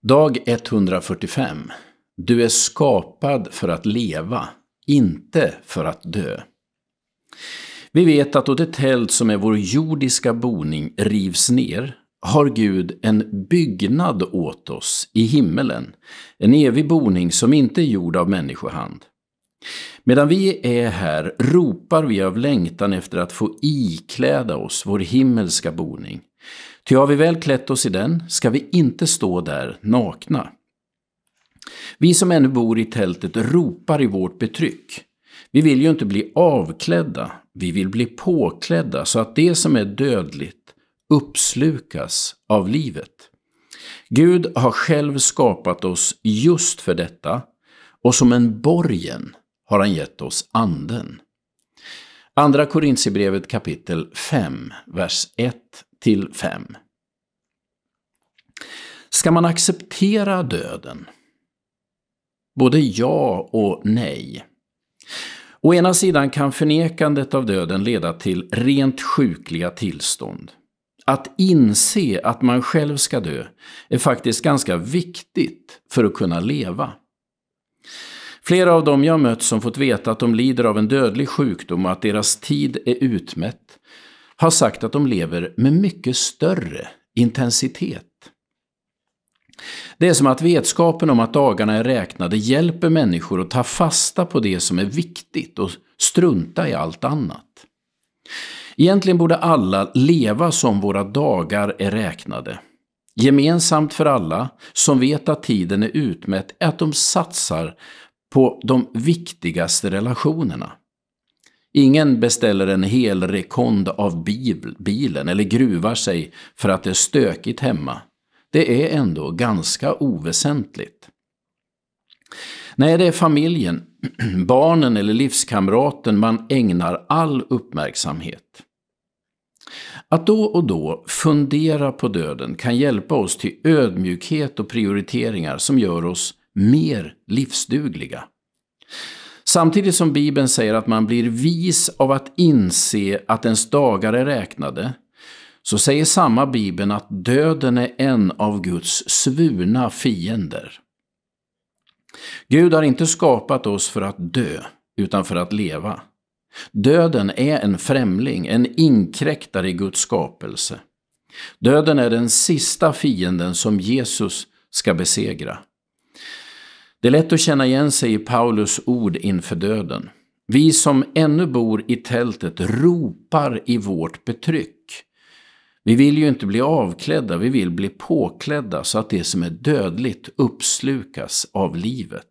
Dag 145. Du är skapad för att leva, inte för att dö. Vi vet att då det tält som är vår jordiska boning rivs ner, har Gud en byggnad åt oss i himmelen, en evig boning som inte är gjord av människohand. Medan vi är här ropar vi av längtan efter att få ikläda oss vår himmelska boning. Ty har vi väl klätt oss i den, ska vi inte stå där nakna. Vi som ännu bor i tältet ropar i vårt betryck. Vi vill ju inte bli avklädda, vi vill bli påklädda så att det som är dödligt uppslukas av livet. Gud har själv skapat oss just för detta, och som en borgen har han gett oss anden. Andra Korinthierbrevet kapitel 5, vers 1-5. Ska man acceptera döden? Både ja och nej. Å ena sidan kan förnekandet av döden leda till rent sjukliga tillstånd. Att inse att man själv ska dö är faktiskt ganska viktigt för att kunna leva. Flera av dem jag mött som fått veta att de lider av en dödlig sjukdom och att deras tid är utmätt har sagt att de lever med mycket större intensitet. Det är som att vetskapen om att dagarna är räknade hjälper människor att ta fasta på det som är viktigt och strunta i allt annat. Egentligen borde alla leva som våra dagar är räknade. Gemensamt för alla som vet att tiden är utmätt är att de satsar på de viktigaste relationerna. Ingen beställer en hel rekond av bilen eller gruvar sig för att det är stökigt hemma. Det är ändå ganska oväsentligt. Nej, det är familjen, barnen eller livskamraten man ägnar all uppmärksamhet. Att då och då fundera på döden kan hjälpa oss till ödmjukhet och prioriteringar som gör oss mer livsdugliga. Samtidigt som Bibeln säger att man blir vis av att inse att ens dagar är räknade, så säger samma Bibeln att döden är en av Guds svurna fiender. Gud har inte skapat oss för att dö, utan för att leva. Döden är en främling, en inkräktare i Guds skapelse. Döden är den sista fienden som Jesus ska besegra. Det är lätt att känna igen sig i Paulus ord inför döden. Vi som ännu bor i tältet ropar i vårt betryck. Vi vill ju inte bli avklädda, vi vill bli påklädda så att det som är dödligt uppslukas av livet.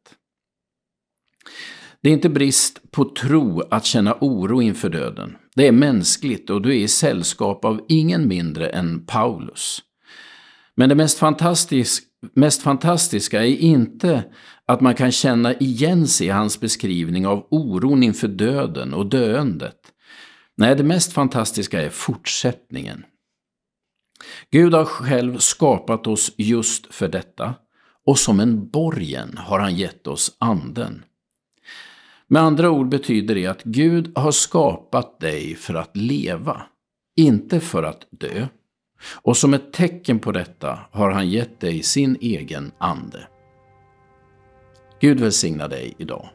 Det är inte brist på tro att känna oro inför döden. Det är mänskligt och du är i sällskap av ingen mindre än Paulus. Men det mest fantastiska är inte att man kan känna igen sig i hans beskrivning av oron inför döden och döendet. Nej, det mest fantastiska är fortsättningen. Gud har själv skapat oss just för detta, och som en borgen har han gett oss anden. Med andra ord betyder det att Gud har skapat dig för att leva, inte för att dö. Och som ett tecken på detta har han gett dig sin egen ande. Gud välsigna dig idag.